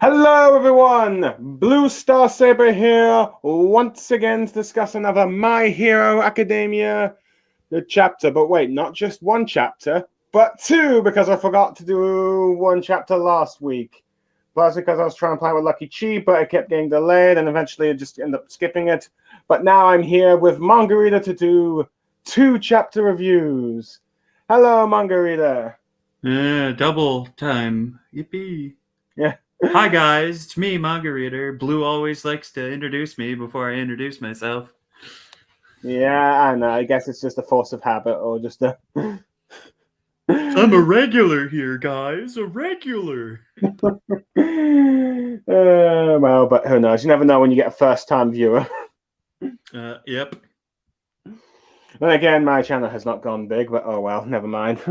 Hello, everyone! Blue Star Saber here, once again to discuss another My Hero Academia chapter. But wait, not just one chapter, but two, because I forgot to do one chapter last week. Plus, because I was trying to play with Lucky Chi, but it kept getting delayed, and eventually I just ended up skipping it. But now I'm here with Mangareader to do two chapter reviews. Hello, Mangareader. Double time. Yippee. Yeah. Hi guys, it's me, Mangareader. Blue always likes to introduce me before I introduce myself. Yeah, I know. I guess it's just a force of habit or just a. I'm a regular here, guys. A regular. Well, but who knows? You never know when you get a first-time viewer. Yep. And again, my channel has not gone big, but oh well, never mind.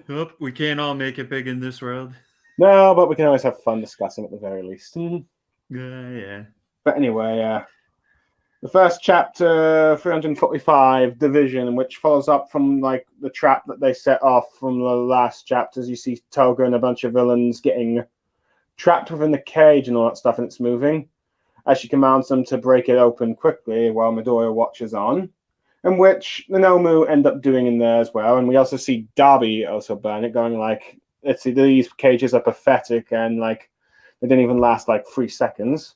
Yep, we can't all make it big in this world. No, but we can always have fun discussing at the very least. Yeah. But anyway, the first chapter, 345, Division, which follows up from like the trap that they set off from the last chapters. You see Toga and a bunch of villains getting trapped within the cage and all that stuff, and it's moving. As she commands them to break it open quickly while Midoriya watches on, in which the Nomu end up doing in there as well. And we also see Darby also burn it, going like, let's see, these cages are pathetic, and like they didn't even last like 3 seconds.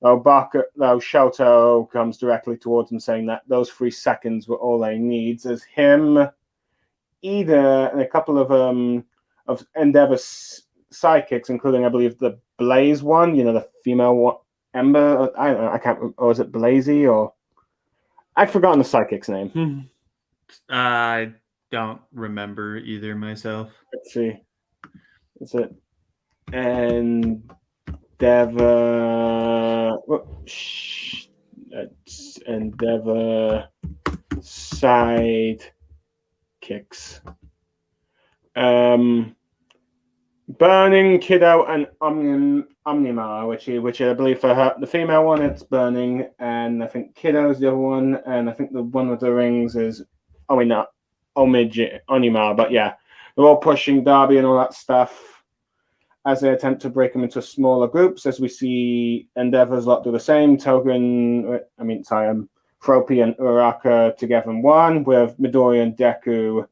Shoto comes directly towards him, saying that those 3 seconds were all they needs, as him, Ida, and a couple of Endeavor's sidekicks, including I believe the Blaze one, you know, the female one, Ember. I don't know, I can't. Or is it Blazy? Or I've forgotten the sidekick's name. I don't remember either myself. Let's see. Is it Endeavor? It's Endeavor side kicks. Burning, Kiddo, and Omnimar, which I believe for her, the female one, it's Burning, and I think Kiddo's the other one, and I think the one with the rings is, Onimar, but yeah, they're all pushing Darby and all that stuff as they attempt to break them into smaller groups, as we see Endeavor's lot do the same. Froppy and Uraka together in one, with Midoriya and Deku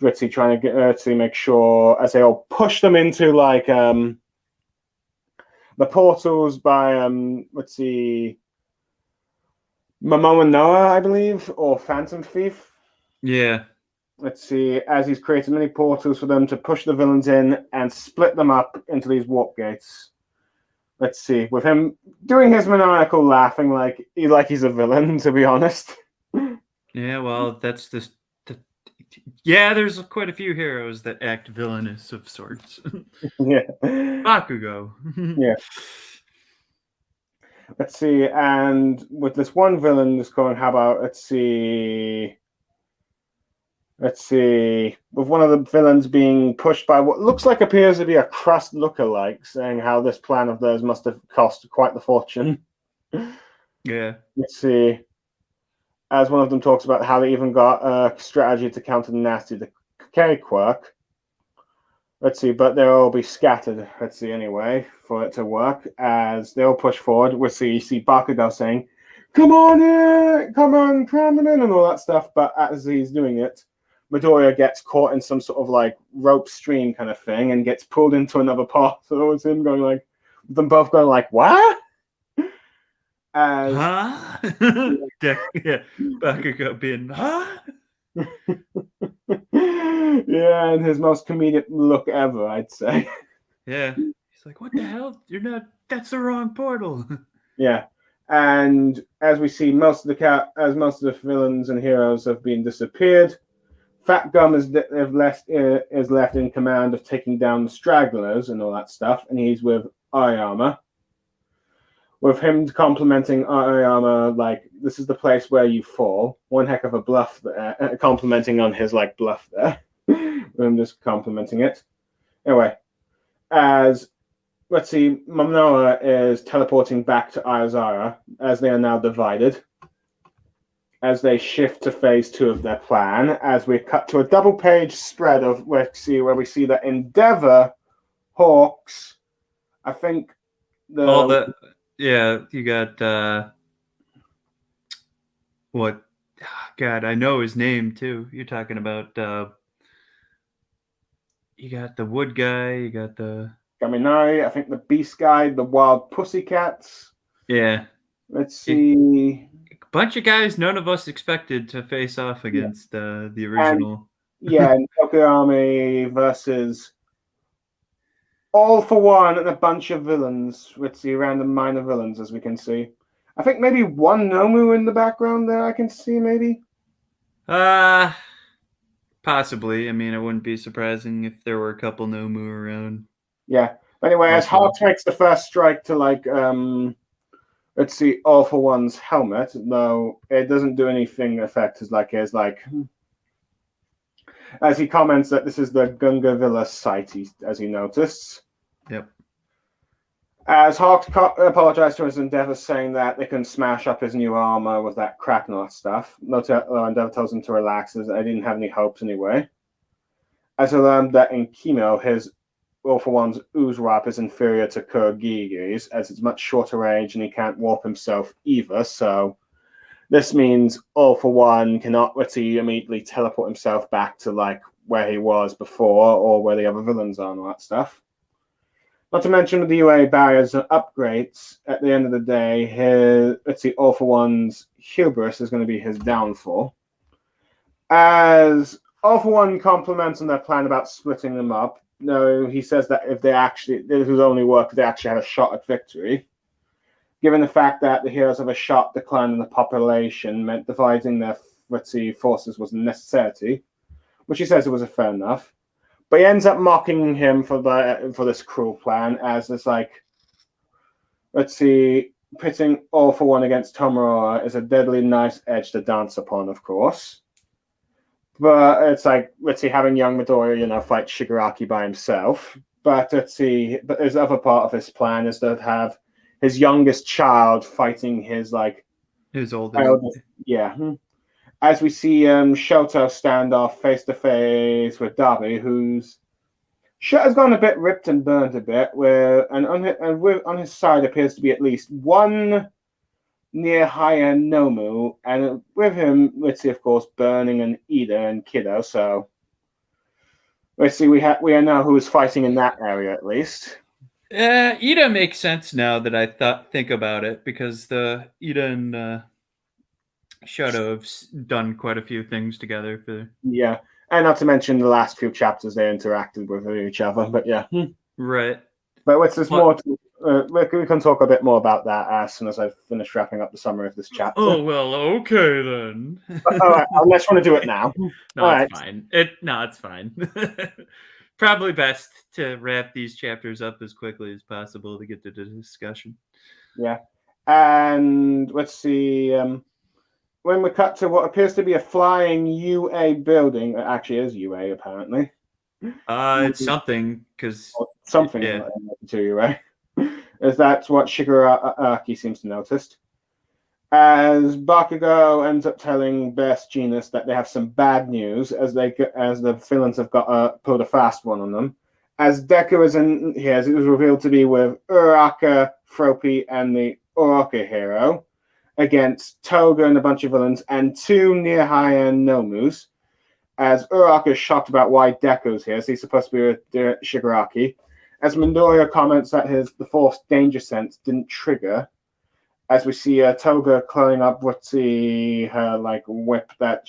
Ritzy trying to get to make sure as they all push them into like the portals by let's see, Momoa Noah, I believe, or Phantom Thief. Yeah. Let's see, as he's created many portals for them to push the villains in and split them up into these warp gates. Let's see, with him doing his maniacal laughing like he's a villain, to be honest. Yeah, well, that's this. Yeah, there's quite a few heroes that act villainous of sorts. Yeah. Bakugo. Yeah. Let's see, and with this one villain just going, how about, let's see, with one of the villains being pushed by what looks like appears to be a crust lookalike, saying how this plan of theirs must have cost quite the fortune. Yeah. Let's see, as one of them talks about how they even got a strategy to counter Nasty the K quirk. Let's see, but they'll all be scattered. Let's see, anyway, for it to work. As they all push forward, you see Bakugo saying, come on in, come on, prominent, and all that stuff. But as he's doing it, Midoriya gets caught in some sort of like rope stream kind of thing and gets pulled into another part. So it's him going like, them both going like, what? As yeah, Bakugo being yeah, and his most comedic look ever, I'd say. Yeah, he's like, what the hell? You're not. That's the wrong portal. Yeah, and as we see, most of the villains and heroes have been disappeared. Fat Gum is left in command of taking down the stragglers and all that stuff, and he's with Aoyama. With him complimenting Aoyama, like, this is the place where you fall. One heck of a bluff there, complimenting on his, like, bluff there. I'm just complimenting it. Anyway, as, let's see, Momoa is teleporting back to Ayazara, as they are now divided. As they shift to phase 2 of their plan, as we cut to a double-page spread of where we see that Endeavor, Hawks, I think you got what? God, I know his name too. You're talking about you got the wood guy. You got the Gaminari. I think the beast guy, the wild pussycats. yeah. Let's see. Bunch of guys none of us expected to face off against the original. And Tokuyami versus All for One and a bunch of villains. Let's see, random minor villains, as we can see. I think maybe one Nomu in the background there I can see, maybe. Possibly. I mean, it wouldn't be surprising if there were a couple Nomu around. Yeah. But anyway, as Hawks makes the first strike to let's see, All for One's helmet, though it doesn't do anything effect as he comments that this is the Gunga Villa site, as he noticed. Yep. As Hawks apologized to his Endeavor, saying that they can smash up his new armor with that Kraknot stuff. Endeavor tells him to relax, as I didn't have any hopes anyway. As he learned that in Chemo, his All for One's ooze wrap is inferior to Kurgigi's, as it's much shorter range and he can't warp himself either, so this means All for One cannot immediately teleport himself back to where he was before or where the other villains are and all that stuff. Not to mention with the UA barriers and upgrades, at the end of the day, All for One's hubris is going to be his downfall. As All for One compliments on their plan about splitting them up, no, he says that if this was only work if they actually had a shot at victory. Given the fact that the heroes of a sharp decline in the population meant dividing their forces was a necessity, which he says it was fair enough. But he ends up mocking him for this cruel plan, as it's pitting All for One against Tomura is a deadly nice edge to dance upon, of course. But it's having young Midoriya, fight Shigaraki by himself. But his other part of his plan is to have his youngest child fighting his oldest. Yeah. As we see Shoto stand off face to face with Dabi, whose shirt has gone a bit ripped and burnt a bit, on his side appears to be at least one near high-end Nomu, and with him, of course, Burning and Ida and Kiddo. So we know who is fighting in that area at least. Ida makes sense now that I think about it, because the Ida and Shoto have done quite a few things together. Yeah, and not to mention the last few chapters they interacted with each other. But yeah, right. But we can talk a bit more about that as soon as I finish wrapping up the summary of this chapter. Oh well, okay then. All right, unless you want to do it now. No, it's fine. It's fine. Probably best to wrap these chapters up as quickly as possible to get to the discussion. Yeah, and let's see. When we cut to what appears to be a flying UA building, it actually is UA apparently. It's something because something to UA. Is that what Shigaraki seems to notice? As Bakugo ends up telling Best Genus that they have some bad news, as the villains have pulled a fast one on them. As Deku is in here, as it was revealed to be with Uraraka, Froppy, and the Oroka hero, against Toga and a bunch of villains, and two near high-end Nomus. As Uraraka is shocked about why Deku's here, so he's supposed to be with Shigaraki. As Midoriya comments that the Force Danger Sense didn't trigger, as we see Toga closing up with her whip that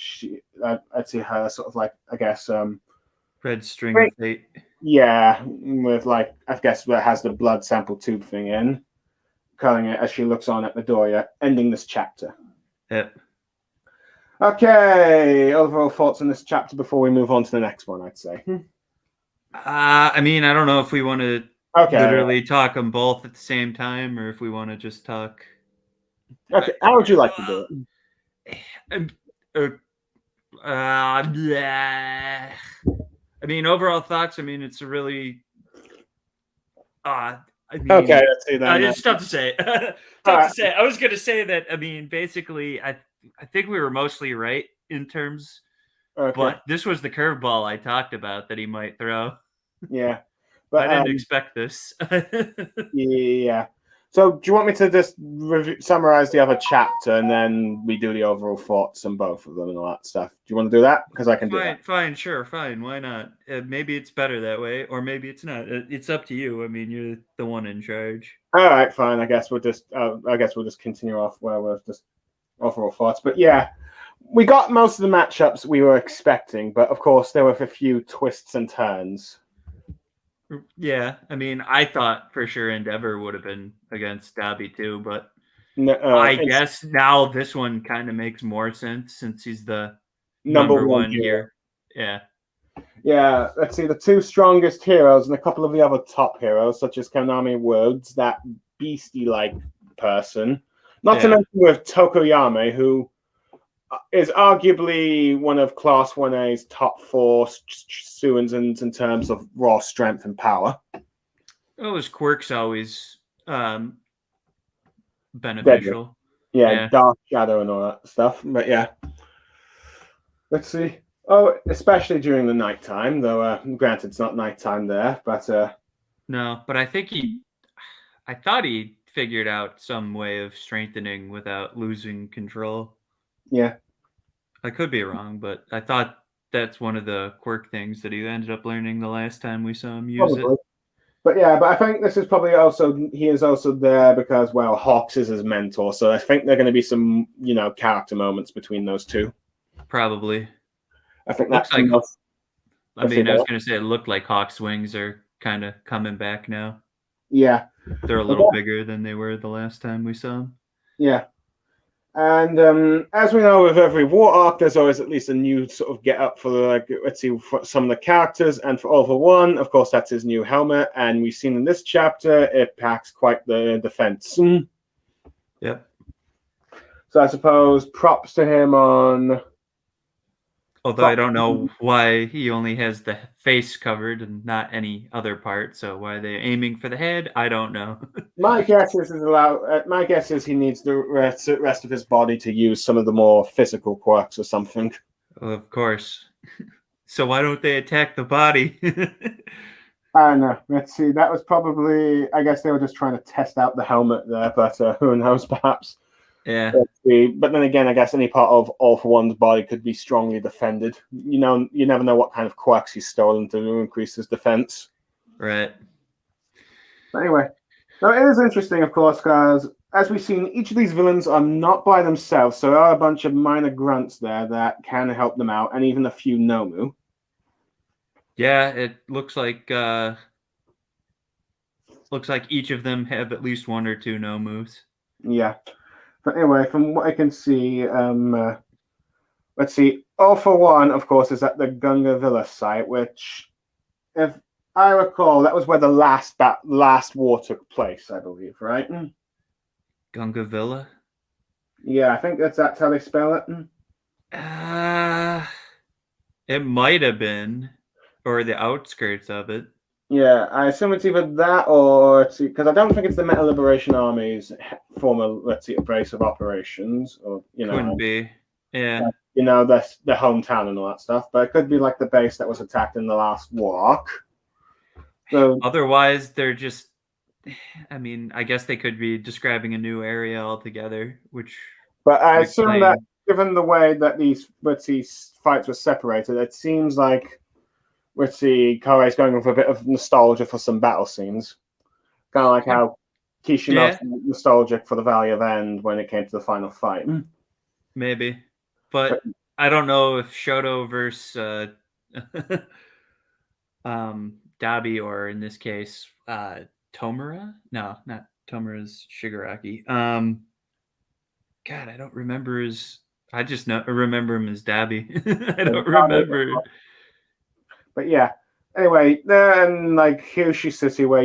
her sort of red string of fate. Yeah, with I guess that has the blood sample tube thing in, curling it as she looks on at Midoriya, ending this chapter. Yep. Okay, overall thoughts on this chapter before we move on to the next one, I'd say. I mean, I don't know if we want to literally talk them both at the same time, or if we want to just talk. Okay, how would you like to do it? I mean, overall thoughts. I mean, it's a really. Okay, let's see that. It's tough to say. To say. I was going to say that. I mean, basically, I think we were mostly right in terms. Okay. But this was the curveball I talked about that he might throw. Yeah. But I didn't expect this. yeah. So do you want me to just summarize the other chapter and then we do the overall thoughts on both of them and all that stuff? Do you want to do that? Because I can do that. Fine, sure, fine. Why not? Maybe it's better that way, or maybe it's not. It's up to you. I mean, you're the one in charge. All right, fine. I guess we'll just continue off where we're just overall thoughts. But yeah, we got most of the matchups we were expecting, but of course there were a few twists and turns. Yeah, I mean, I thought for sure Endeavor would have been against Dobby too, but No, I guess now this one kind of makes more sense since he's the number one here. Yeah. Yeah, let's see, the two strongest heroes and a couple of the other top heroes, such as Konami Woods, that beastie-like person. Not to mention with Tokoyame, who is arguably one of Class 1A's top 4 Suinzens in terms of raw strength and power. Oh, his quirk's always beneficial. Yeah, Dark Shadow and all that stuff. But yeah. Let's see. Oh, especially during the nighttime, though granted it's not nighttime there, but no, but I thought he figured out some way of strengthening without losing control. Yeah. I could be wrong, but I thought that's one of the quirk things that he ended up learning the last time we saw him use it. But yeah, but I think this is probably he is also there because, well, Hawks is his mentor, so I think there are going to be some, character moments between those two. Probably. I think looks like. I mean, I was going to say it looked like Hawk's wings are kind of coming back now. Yeah, they're a little bigger than they were the last time we saw them. Yeah, and as we know, with every war arc, there's always at least a new sort of get up for for some of the characters, and for All For One, of course, that's his new helmet, and we've seen in this chapter it packs quite the defense. Yep. So I suppose props to him on. Although I don't know why he only has the face covered and not any other part. So why they're aiming for the head, I don't know. My guess is he needs the rest of his body to use some of the more physical quirks or something. Of course. So why don't they attack the body? I don't know. Let's see. That was probably. I guess they were just trying to test out the helmet there, but who knows? Perhaps. Yeah. But then again, I guess any part of All For One's body could be strongly defended. You never know what kind of quirks he's stolen to increase his defense. Right. But anyway, now it is interesting, of course, because as we've seen, each of these villains are not by themselves, so there are a bunch of minor grunts there that can help them out, and even a few Nomu. Yeah, it looks like each of them have at least one or two Nomus. Yeah. But anyway, from what I can see, let's see. All For One, of course, is at the Gunga Villa site, which, if I recall, that was where the last war took place, I believe, right? Gunga Villa? Yeah, I think that's how they spell it. It might have been, or the outskirts of it. Yeah, I assume it's either that or because I don't think it's the Metal Liberation Army's former, a base of operations, or couldn't be. Yeah, the hometown and all that stuff, but it could be like the base that was attacked in the last war arc. So otherwise, they're just. I mean, I guess they could be describing a new area altogether, which. But I assume that given the way that these fights were separated, it seems like. Korei's going with a bit of nostalgia for some battle scenes. Kind of like how Kishimoto's nostalgic for the Valley of End when it came to the final fight. Maybe. But I don't know if Shoto versus Dabi, or in this case, Tomura? No, not Tomura's Shigaraki. God, I don't remember his... I just remember him as Dabi. I don't remember... But yeah, anyway, then Kyushu City, where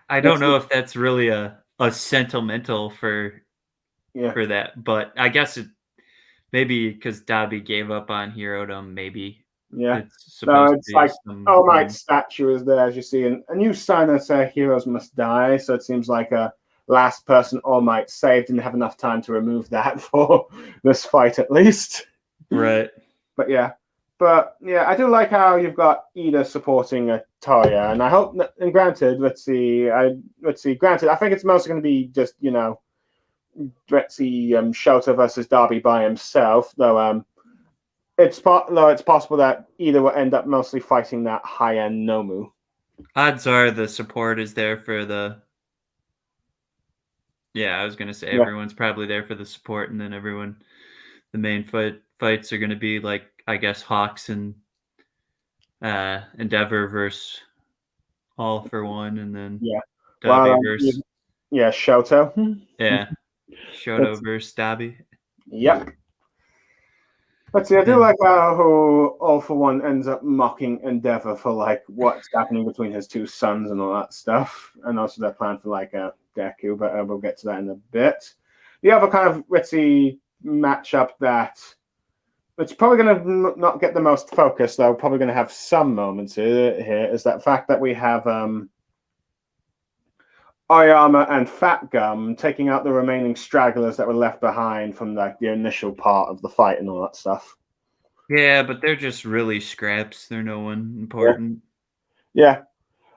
I don't know if that's really a sentimental for that, but I guess it maybe because Dabi gave up on Hirodom, maybe. Yeah, it's supposed to be All Might's statue is there, as you see, and a new sign that says heroes must die. So it seems like a last person All Might saved didn't have enough time to remove that for this fight, at least. Right. But yeah. But yeah, I do like how you've got Ida supporting Toya, and I hope. And granted, let's see. Granted, I think it's mostly going to be just let's see, Shota versus Darby by himself. Though it's possible that Ida will end up mostly fighting that high end Nomu. Odds are the support is there for the. Yeah, I was gonna say Yeah. everyone's probably there for the support, and then the main fights are gonna be like I guess Hawks and Endeavor versus All for One, and then Yeah. Dabi Well, versus Shota. yeah, Shoto versus Dabi. Yep. Let's see. I do like how All for One ends up mocking Endeavor for like what's happening between his two sons and all that stuff, and also their plan for like Deku. But we'll get to that in a bit. The other kind of matchup that it's probably going to not get the most focus, though. Probably going to have some moments here. Is that fact that we have Oyama and Fat Gum taking out the remaining stragglers that were left behind from like the initial part of the fight and all that stuff. Yeah, but they're just really scraps. They're no one important. Yeah.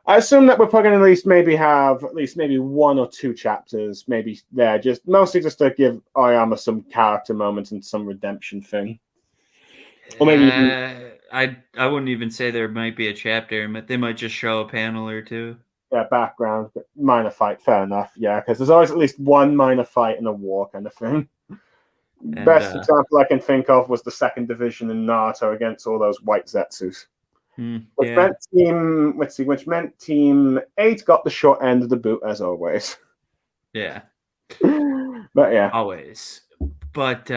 I assume that we're probably going to have at least maybe 1 or 2 chapters, maybe there, just mostly just to give Oyama some character moments and some redemption thing. Or maybe I wouldn't even say there might be a chapter. They might just show a panel or two. Yeah, background, minor fight, fair enough. Yeah, because there's always at least one minor fight in a war kind of thing. And, best example I can think of was the second division in Naruto against all those white Zetsus. Which meant Team 8 got the short end of the boot as always. Yeah. But yeah. Always. But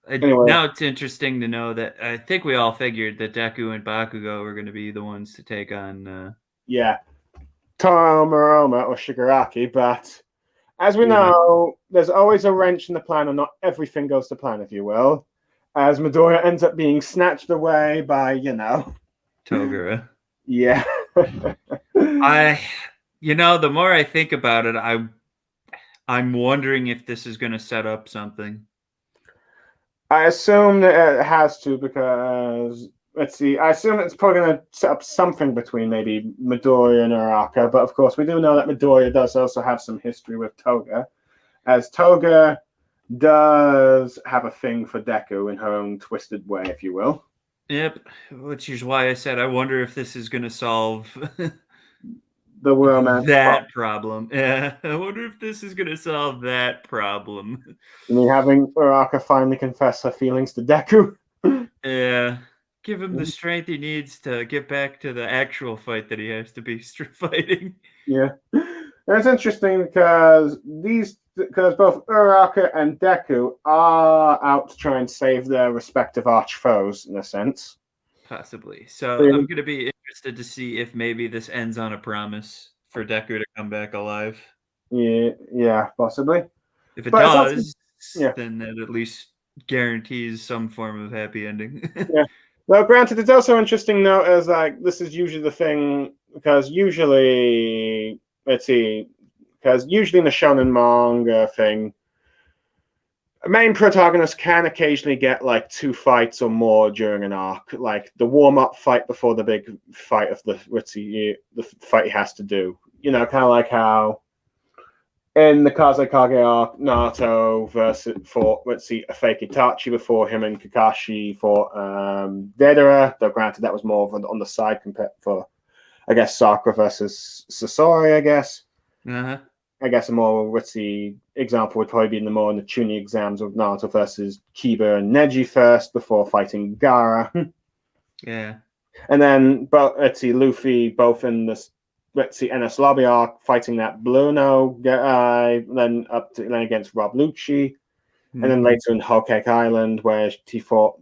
anyway. Now it's interesting to know that I think we all figured that Deku and Bakugo were going to be the ones to take on Tomoroma or Shigaraki, but as we know, there's always a wrench in the plan, and not everything goes to plan, if you will. As Midoriya ends up being snatched away by, Togura. Yeah. The more I think about it, I'm wondering if this is going to set up something. I assume that it has to because I assume it's probably going to set up something between maybe Midoriya and Uraraka, but of course we do know that Midoriya does also have some history with Toga, as Toga does have a thing for Deku in her own twisted way, if you will. Yep, which is why I said I wonder if this is going to solve the romance problem. Yeah, I wonder if this is going to solve that problem. I mean, having Uraraka finally confess her feelings to Deku. Yeah, give him the strength he needs to get back to the actual fight that he has to be fighting. Yeah, and it's interesting because both Uraraka and Deku are out to try and save their respective arch foes in a sense. Possibly. So I'm going to be interested to see if maybe this ends on a promise for Deku to come back alive. Yeah, possibly. If it does, then that at least guarantees some form of happy ending. Yeah. Well, granted, it's also interesting though, as like this is usually the thing because usually in the shonen manga thing, a main protagonist can occasionally get like 2 fights or more during an arc, like the warm-up fight before the big fight of the fight he has to do. Kind of like how in the Kazekage arc, Naruto fought a fake Itachi before him and Kakashi fought Deidara. Though granted, that was more of on the side compared for, I guess, Sakura versus Sasori. I guess. Uh-huh. I guess a more example would probably be in the Chunin exams of Naruto versus Kiba and Neji first before fighting Gaara. Yeah. And then Luffy both in this NS Lobby arc fighting that Bluno guy, then against Rob Lucci, and then later in Whole Cake Island where he fought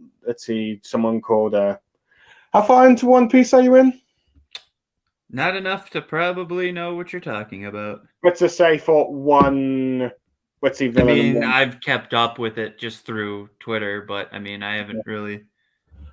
someone called how far into One Piece are you in? Not enough to probably know what you're talking about. Let's just say fought one villain. I mean, I've kept up with it just through Twitter, but I mean, I haven't really.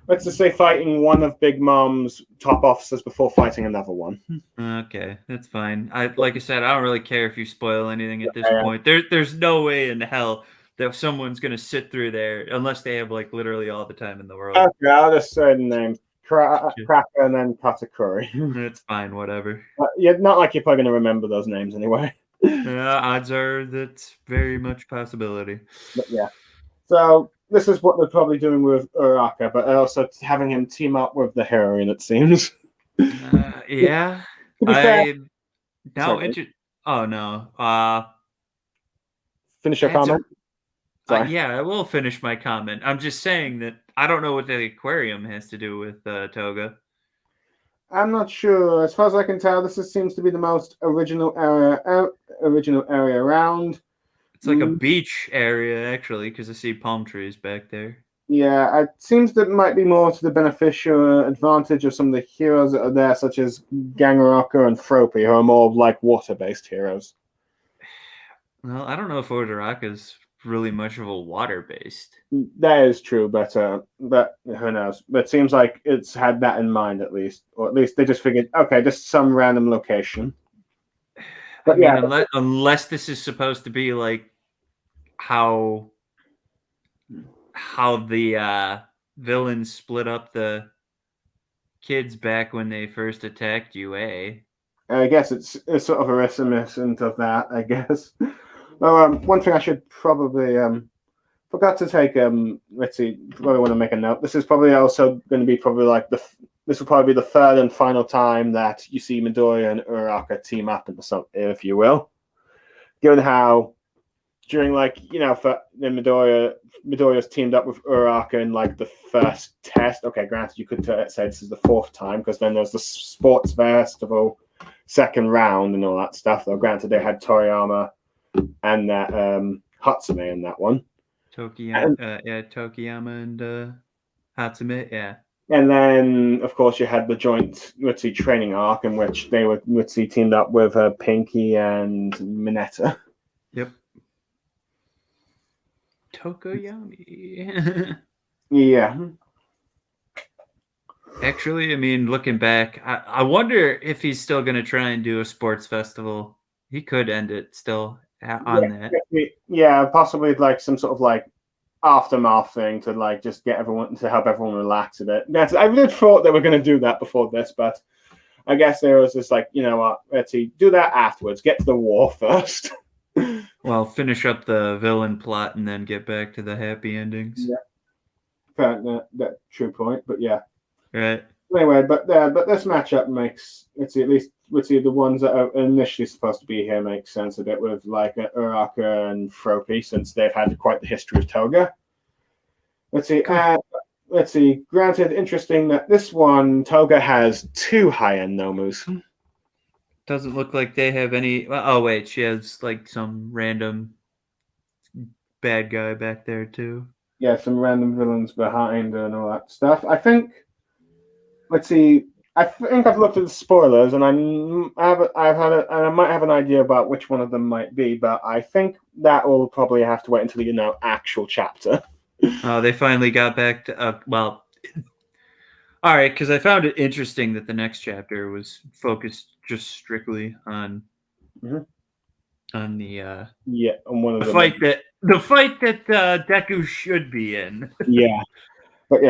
Let's just say fighting one of Big Mom's top officers before fighting another one. Okay, that's fine. Like I said, I don't really care if you spoil anything at this point. There's no way in hell that someone's gonna sit through there unless they have like literally all the time in the world. Okay, I'll just say the names. Cracker and then Katakuri. It's fine, whatever. Yeah, not like you're probably going to remember those names anyway. Odds are that's very much a possibility. But yeah. So this is what they're probably doing with Uraka, but also having him team up with the heroine, it seems. Yeah, To be fair, I now sorry, Oh no, finish your that's a comment. Sorry. yeah. I will finish my comment. I'm just saying that I don't know what the aquarium has to do with Toga. I'm not sure. As far as I can tell, seems to be the most original area around. It's like a beach area actually, because I see palm trees back there. Yeah, it seems that might be more to the beneficial advantage of some of the heroes that are there, such as Gangaraka and Froppy, who are more like water-based heroes. Well, I don't know if Orderaka is really much of a water-based. That is true, but who knows? But it seems like it's had that in mind at least, or at least they just figured, okay, just some random location. But I mean, yeah, unless this is supposed to be like how the villains split up the kids back when they first attacked UA. I guess it's sort of a reminiscent of that, I guess. One thing I should probably forgot to take let's see, probably want to make a note. This is probably also going to be probably like this will probably be the third and final time that you see Midoriya and Uraka team up into something, if you will. Given how during for the Midoriya's teamed up with Uraka in like the first test. Okay, granted you could say this is the fourth time because then there's the sports festival second round and all that stuff. Though granted they had Toriyama and that Hatsume in that one. Tokiyama and Hatsume, yeah. And then, of course, you had the joint Ritzy training arc in which they were Ritzy teamed up with Pinky and Mineta. Yep. Tokoyami. Yeah. Actually, I mean, looking back, I wonder if he's still going to try and do a sports festival. He could end it still on that. Yeah, possibly like some sort of like aftermath thing to like just get everyone to help everyone relax a bit. I really thought they were going to do that before this, but I guess there was just like, you know what, let's see, do that afterwards. Get to the war first. Well, finish up the villain plot and then get back to the happy endings. Yeah, that true point. But yeah, right. Anyway, but this matchup makes at least the ones that are initially supposed to be here make sense a bit with like Uraka and Froppy since they've had quite the history of Toga. Let's see. Granted, interesting that this one Toga has 2 high-end Nomus. Doesn't look like they have any. Oh wait, she has like some random bad guy back there too. Yeah, some random villains behind her and all that stuff. I think. Let's see. I think I've looked at the spoilers, and I might have an idea about which one of them might be, but I think that will probably have to wait until the actual chapter. Oh, they finally got back to well. All right, because I found it interesting that the next chapter was focused just strictly on on the on one of the fight that Deku should be in. Yeah, but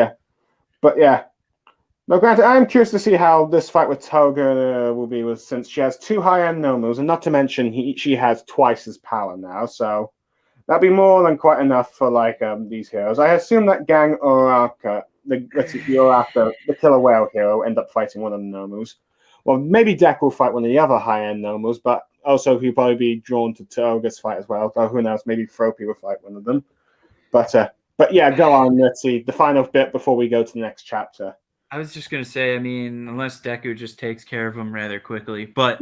yeah. Now, granted, I'm curious to see how this fight with Toga will be, since she has 2 high-end Nomus, and not to mention she has twice his power now, so that'd be more than quite enough for like these heroes. I assume that Gang Uraka, the killer whale hero, end up fighting one of the Nomus. Well, maybe Deku will fight one of the other high-end Nomus, but also he'll probably be drawn to Toga's fight as well. So who knows? Maybe Froppy will fight one of them. But yeah, go on. Let's see the final bit before we go to the next chapter. I was just gonna say, I mean, unless Deku just takes care of him rather quickly, but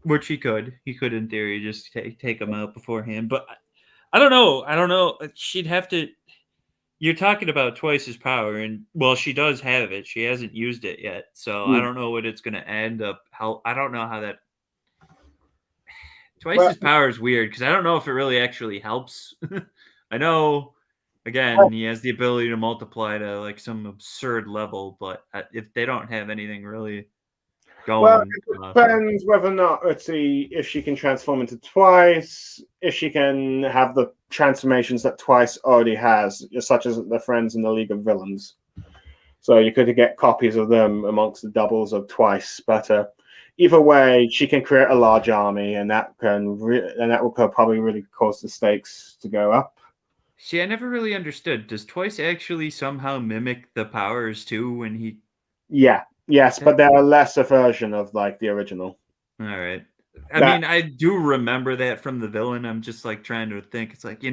which he could in theory just take him out beforehand. But I don't know. She'd have to. You're talking about twice his power, and well, she does have it. She hasn't used it yet, so I don't know what it's gonna end up. I don't know how that. Twice his power is weird because I don't know if it really actually helps. I know. Again, he has the ability to multiply to like some absurd level, but if they don't have anything really, Well, going it off of. depends whether or not, let's see, if she can transform into Twice, if she can have the transformations that Twice already has, such as the friends in the League of Villains. So you could get copies of them amongst the doubles of Twice. But either way, she can create a large army, and that will probably really cause the stakes to go up. See, I never really understood. Does Twice actually somehow mimic the powers too when he? Yeah, yes, but they're a lesser version of like the original. All right. I That mean, I do remember that from the villain. I'm just like trying to think. It's like,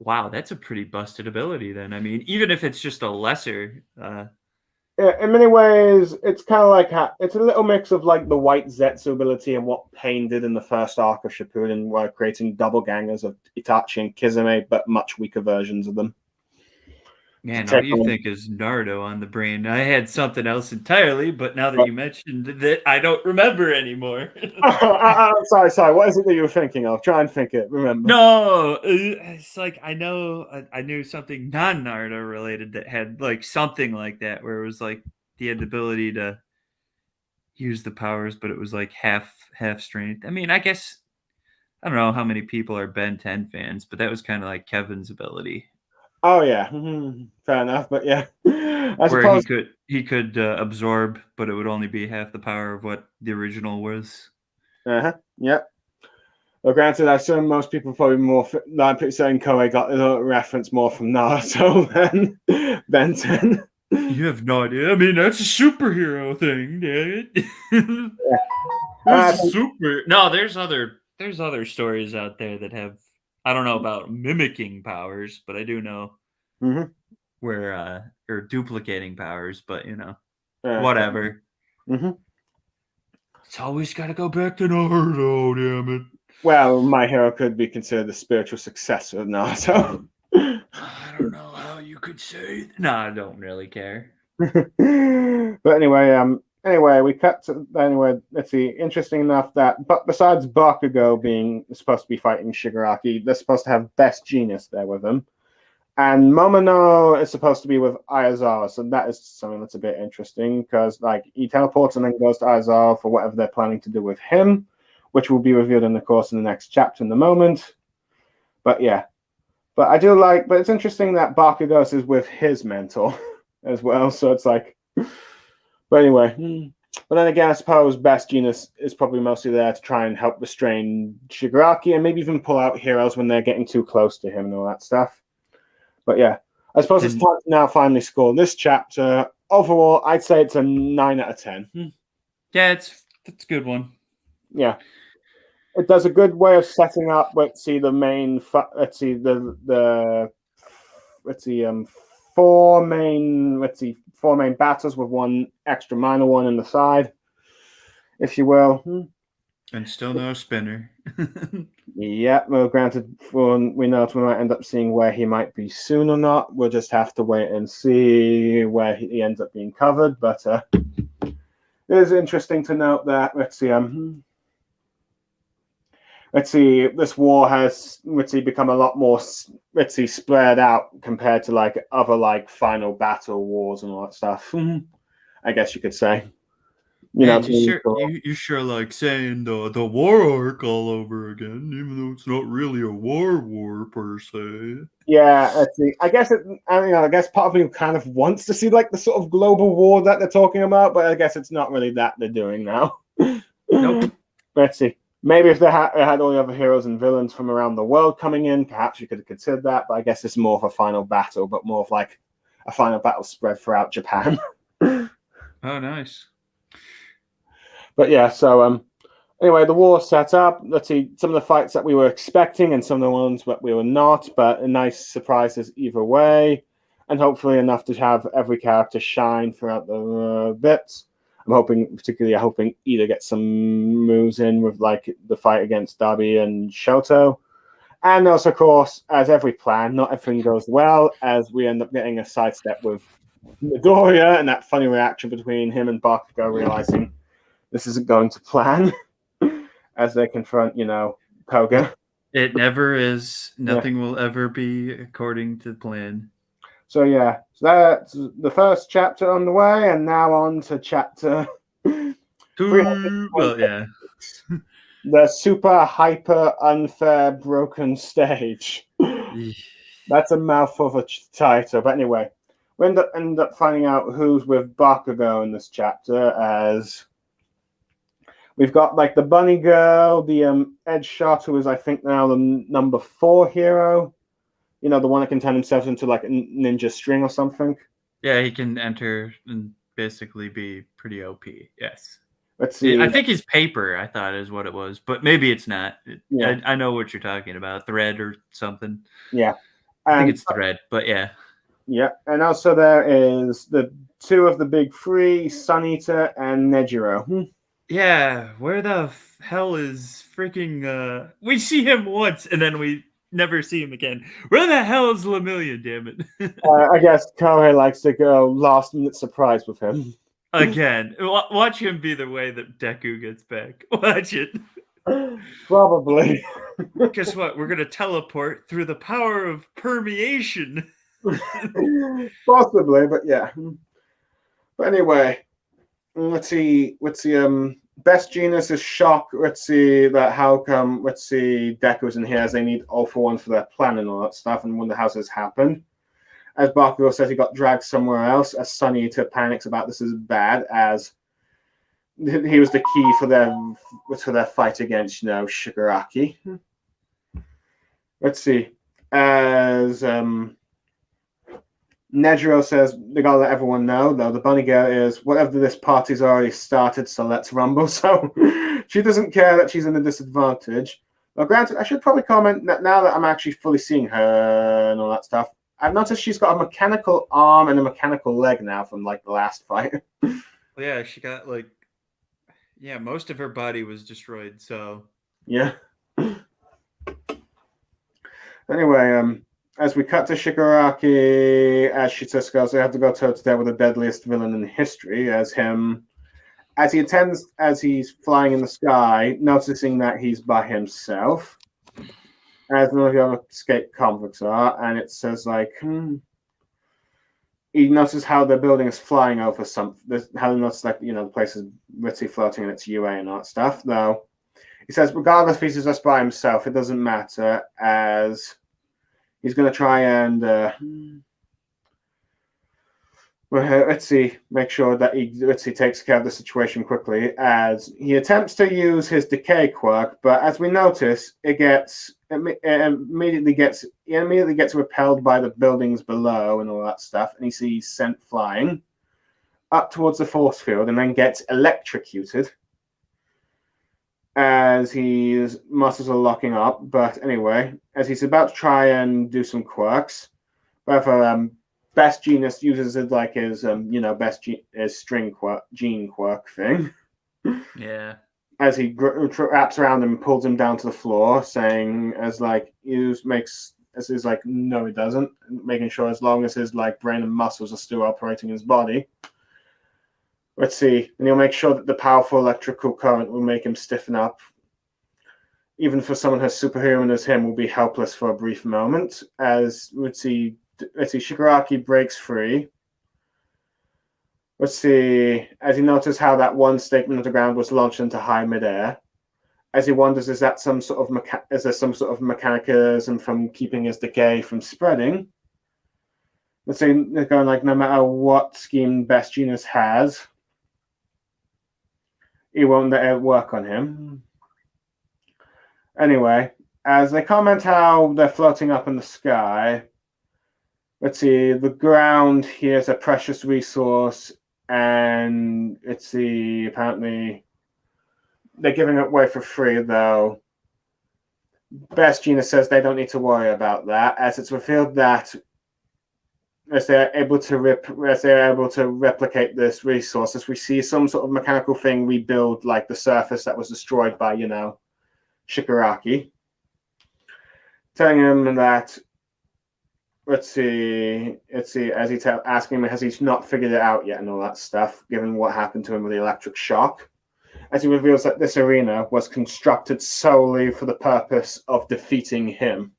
wow, that's a pretty busted ability then. I mean, even if it's just a lesser. in many ways, it's kind of like it's a little mix of like the White Zetsu ability and what Pain did in the first arc of Shippuden, while creating double gangers of Itachi and Kizame, but much weaker versions of them. Man, all you think is Naruto on the brain. I had something else entirely, but now that you mentioned that, I don't remember anymore. Sorry. What is it that you were thinking of? Try and think it. Remember? No, it's like I knew something non-Naruto related that had like something like that, where it was like he had the ability to use the powers, but it was like half strength. I mean, I guess I don't know how many people are Ben 10 fans, but that was kind of like Kevin's ability. Oh yeah, fair enough. But yeah, I Where he suppose. could absorb, but it would only be half the power of what the original was. Yep. Well, granted, I assume most people probably more like saying Koei got the reference more from Naruto than Ben 10. You have no idea. I mean, that's a superhero thing, damn it. I This is think, super. No, there's other stories out there that have. I don't know about mimicking powers, but I do know mm-hmm. where or duplicating powers. But Okay. whatever. Mm-hmm. It's always got to go back to Naruto, damn it. Well, My Hero could be considered the spiritual successor of Naruto. I don't know how you could say. No, I don't really care. But anyway, we cut to anyway. Let's see. Interesting enough that, but besides Bakugo being supposed to be fighting Shigaraki, they're supposed to have Best Genius there with them, and Momono is supposed to be with Aizawa. So that is something that's a bit interesting because like he teleports and then goes to Aizawa for whatever they're planning to do with him, which will be revealed in the course in the next chapter in the moment. But yeah, but I do like. But it's interesting that Bakugo is with his mentor as well. So it's like. But anyway, but then again, I suppose Best Genius is probably mostly there to try and help restrain Shigaraki and maybe even pull out heroes when they're getting too close to him and all that stuff. But yeah, I suppose it's time to now finally score this chapter. Overall, I'd say it's a 9 out of 10. Yeah, it's a good one. Yeah, it does a good way of setting up. Let's see the main. Let's see the. Let's see four main battles with one extra minor one in the side, if you will. And still no spinner. Yeah, well, granted, we know we might end up seeing where he might be soon or not. We'll just have to wait and see where he ends up being covered. But it is interesting to note that let's see, this war has become a lot more spread out compared to like other like final battle wars and all that stuff. I guess you could say. Man, you sure like saying the war arc all over again, even though it's not really a war per se. Yeah, let's see. I guess I guess part of me kind of wants to see like the sort of global war that they're talking about, but I guess it's not really that they're doing now. Nope. Let's see. Maybe if they had all the other heroes and villains from around the world coming in, perhaps you could have considered that. But I guess it's more of a final battle, but more of like a final battle spread throughout Japan. Oh, nice. But yeah, so anyway, the war set up. Let's see some of the fights that we were expecting and some of the ones that we were not, but nice surprises either way, and hopefully enough to have every character shine throughout the bits. Particularly hoping Ida gets some moves in with like the fight against Darby and Shoto. And also, of course, as every plan, not everything goes well, as we end up getting a sidestep with Midoriya and that funny reaction between him and Bakugo realizing this isn't going to plan as they confront, Koga. It never is. Nothing will ever be according to plan. So yeah, so that's the first chapter on the way, and now on to chapter 326. Well, yeah. The super hyper unfair broken stage. That's a mouthful of a title, but anyway, we end up finding out who's with Bakugo in this chapter, as we've got like the bunny girl, the Ed Shot, who is I think now the number 4 hero. You know, the one that can turn himself into like a ninja string or something. Yeah, he can enter and basically be pretty OP. Yes. Let's see. I think he's paper, I thought is what it was, but maybe it's not. Yeah. I know what you're talking about. Thread or something. Yeah. I think it's thread, but yeah. Yeah. And also there is the 2 of the big 3, Sunnita and Nejiro. Yeah, where the hell is freaking we see him once and then we never see him again. Where the hell is Lemillion, damn it? I guess Kohei likes to go last minute surprise with him. Again. Watch him be the way that Deku gets back. Watch it. Probably. Guess what? We're gonna teleport through the power of permeation. Possibly, but yeah. But anyway, let's see. Best Genius is shocked. Let's see Deku's in here as they need all for one for their plan and all that stuff, and wonder how this happened. As Bakugo says he got dragged somewhere else, as Sunnita panics about this is bad, as he was the key for their fight against, Shigaraki. Let's see. As Nejiro says they gotta let everyone know, though the bunny girl is whatever this party's already started, so let's rumble. So she doesn't care that she's in a disadvantage. Well, granted, I should probably comment that now that I'm actually fully seeing her and all that stuff, I've noticed she's got a mechanical arm and a mechanical leg now from like the last fight. Yeah, she got most of her body was destroyed, so yeah. Anyway, as we cut to Shigaraki, as Shitsuka goes, they have to go toe-to-toe with the deadliest villain in history, as he's flying in the sky, noticing that he's by himself, as none of the other escaped convicts are, and it says he notices how the building is flying over something. How he notices the place is literally floating in its UA and all that stuff. Though he says, regardless if he's just by himself, it doesn't matter, as he's going to try and make sure that he takes care of the situation quickly, as he attempts to use his decay quirk, but as we notice, it immediately gets repelled by the buildings below and all that stuff, and he sees sent flying up towards the force field and then gets electrocuted as his muscles are locking up. But anyway, as he's about to try and do some quirks, whether Best Genius uses it like his his string quirk, gene quirk thing. Yeah. As he wraps around him and pulls him down to the floor, saying no, he doesn't, making sure as long as his brain and muscles are still operating in his body. Let's see, and he'll make sure that the powerful electrical current will make him stiffen up. Even for someone as superhuman as him, will be helpless for a brief moment. As let's see, Shigaraki breaks free. Let's see, as he notices how that one statement of the ground was launched into high midair. As he wonders, is there some sort of mechanism from keeping his decay from spreading? Let's say they're going no matter what scheme Best Genius has, he won't let it work on him. Anyway, as they comment how they're floating up in the sky, let's see, the ground here is a precious resource, and apparently they're giving it away for free, though. Best Genius says they don't need to worry about that, as it's revealed that as they're able to replicate this resource, as we see some sort of mechanical thing rebuild like the surface that was destroyed by, Shigaraki. Telling him that, asking him has he not figured it out yet and all that stuff, given what happened to him with the electric shock. As he reveals that this arena was constructed solely for the purpose of defeating him,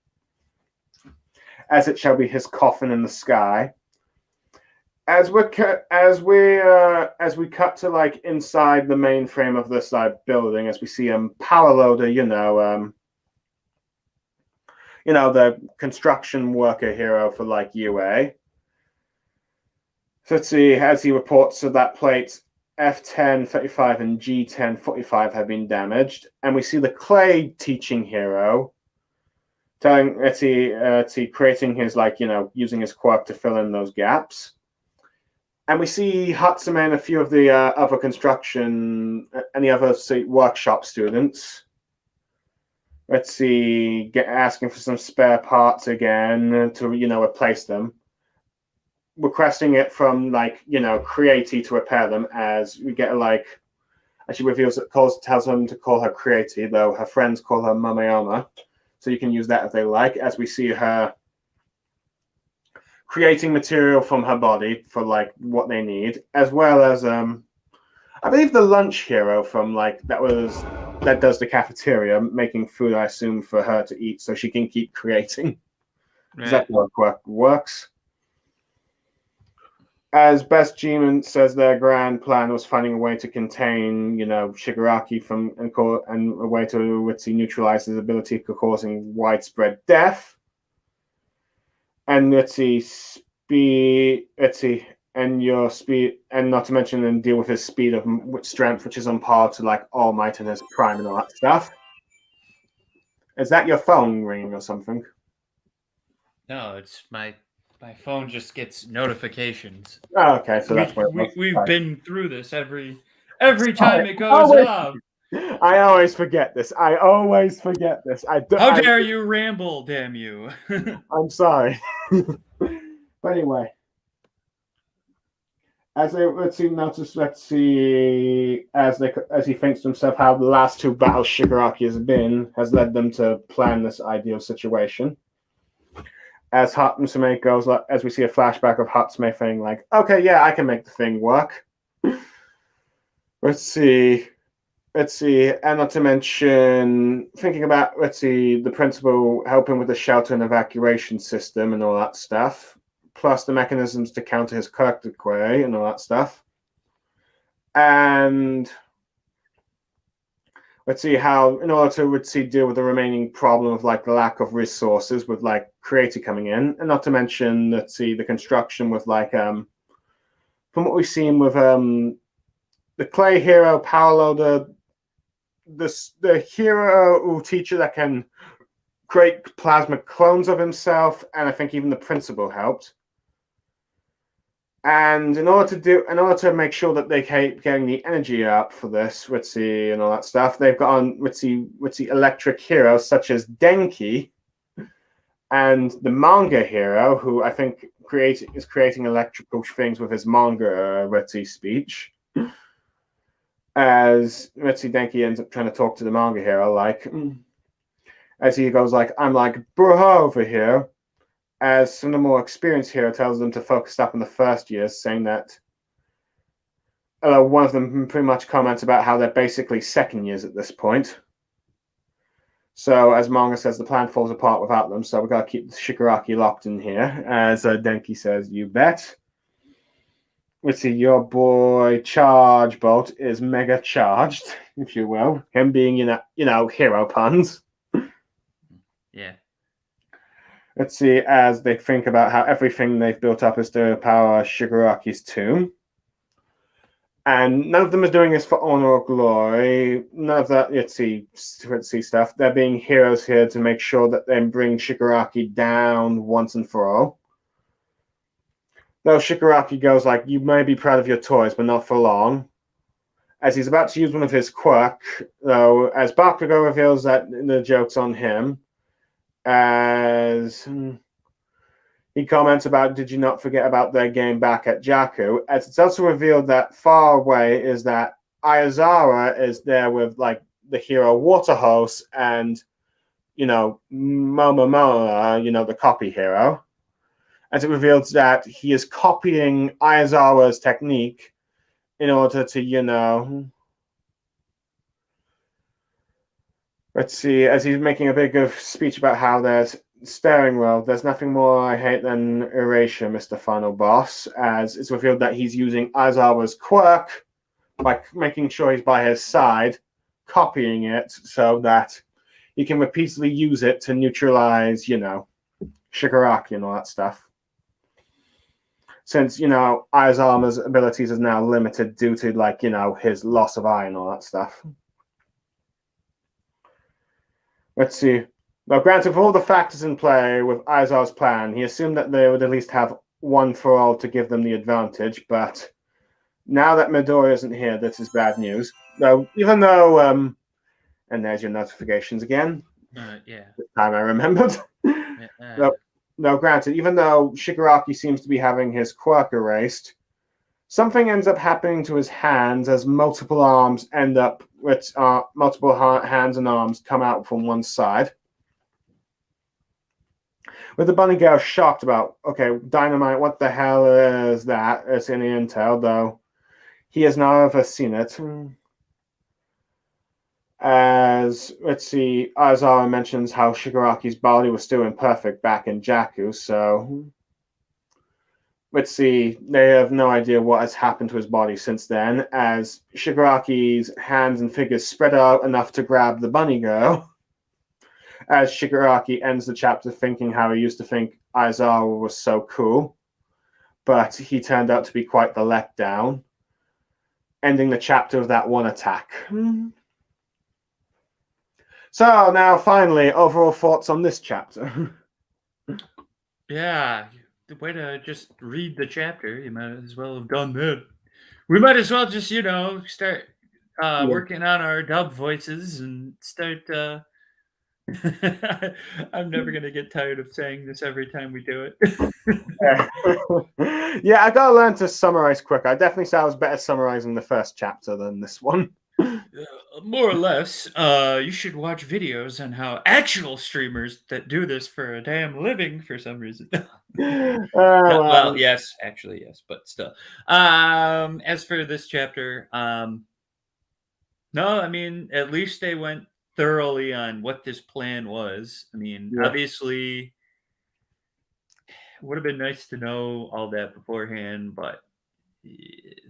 as it shall be his coffin in the sky. as we cut to like inside the main frame of this like building, as we see power loader, the construction worker hero for like UA. So let's see, as he reports to that plate, F1035 and G1045 have been damaged, and we see the clay teaching hero telling Etsy creating his using his quirk to fill in those gaps. And we see Hatsume and a few of the other any other workshop students. Let's see, asking for some spare parts again to replace them, requesting it from Creati to repair them. As we get as she reveals that tells them to call her Creati, though her friends call her Mamayama, so you can use that if they like. As we see her creating material from her body for what they need, as well as I believe the lunch hero from that does the cafeteria, making food, I assume, for her to eat so she can keep creating. Right. That works. As Best Demon says, their grand plan was finding a way to contain, Shigaraki and a way to neutralize his ability for causing widespread death. And and your speed, and not to mention and deal with his speed of strength, which is on par to All Might and his prime and all that stuff. Is that your phone ringing or something? No, it's my phone just gets notifications. Oh, okay, so that's what we've been through this every time it goes off. I always forget this. How dare you ramble, damn you. I'm sorry. But anyway, as he thinks to himself how the last two battles Shigaraki has led them to plan this ideal situation. As Hatsume goes, as we see a flashback of Hatsume saying okay, yeah, I can make the thing work. Let's see, and not to mention thinking about the principal helping with the shelter and evacuation system and all that stuff, plus the mechanisms to counter his character query and all that stuff. And let's see how, in order to deal with the remaining problem of the lack of resources with Creati coming in, and not to mention the construction with from what we've seen with the clay hero power loader, the hero teacher that can create plasma clones of himself, and I think even the principal helped. And in order to make sure that they keep getting the energy up for this, and all that stuff, they've got on electric heroes such as Denki and the manga hero, who I think is creating electrical things with his manga speech. As Denki ends up trying to talk to the manga hero, as he goes I'm bro over here. As some of the more experienced hero tells them to focus up on the first years, saying that one of them pretty much comments about how they're basically second years at this point. So, as manga says, the plan falls apart without them, so we've got to keep Shigaraki locked in here. As Denki says, you bet. Let's see, your boy Charge Bolt is mega charged, if you will. Him being, hero puns. Yeah. Let's see, as they think about how everything they've built up is to power Shigaraki's tomb. And none of them is doing this for honor or glory. None of that, let's see stuff. They're being heroes here to make sure that they bring Shigaraki down once and for all. Though Shigaraki goes you may be proud of your toys, but not for long. As he's about to use one of his quirk, though, as Bakugo reveals that the joke's on him, as he comments about, did you not forget about their game back at Jakku? As it's also revealed that far away is that Ayazawa is there with the hero Waterhose and Momomoa, the copy hero. As it reveals that he is copying Ayazawa's technique in order to, let's see, as he's making a big speech about how there's staring well. There's nothing more I hate than erasure, Mr. Final Boss, as it's revealed that he's using Aizawa's quirk by making sure he's by his side, copying it so that he can repeatedly use it to neutralize, Shigaraki and all that stuff. Since, Aizawa's abilities is now limited due to, his loss of eye and all that stuff. Let's see. Now, granted, for all the factors in play with Aizawa's plan, he assumed that they would at least have one for all to give them the advantage, but now that Midori isn't here, this is bad news. Though, even though, and there's your notifications again. Yeah. This time I remembered. Now, granted, even though Shigaraki seems to be having his quirk erased, something ends up happening to his hands as multiple arms end up with multiple hands and arms come out from one side. With the bunny girl shocked about, okay, Dynamite, what the hell is that? It's in the intel, though he has never seen it. As, let's see, Aizawa mentions how Shigaraki's body was still imperfect back in Jakku, so let's see, they have no idea what has happened to his body since then, as Shigaraki's hands and fingers spread out enough to grab the bunny girl. As Shigaraki ends the chapter thinking how he used to think Aizawa was so cool, but he turned out to be quite the letdown, ending the chapter with that one attack. So now, finally, overall thoughts on this chapter. Yeah, the way to just read the chapter, you might as well have done that. We might as well just, start working on our dub voices and start. I'm never gonna get tired of saying this every time we do it. Yeah, I gotta learn to summarize quick. I definitely say I was better summarizing the first chapter than this one. More or less, you should watch videos on how actual streamers that do this for a damn living for some reason. Well, yes, actually, yes, but still. As for this chapter, no, I mean, at least they went thoroughly on what this plan was. I mean, obviously, it would have been nice to know all that beforehand, but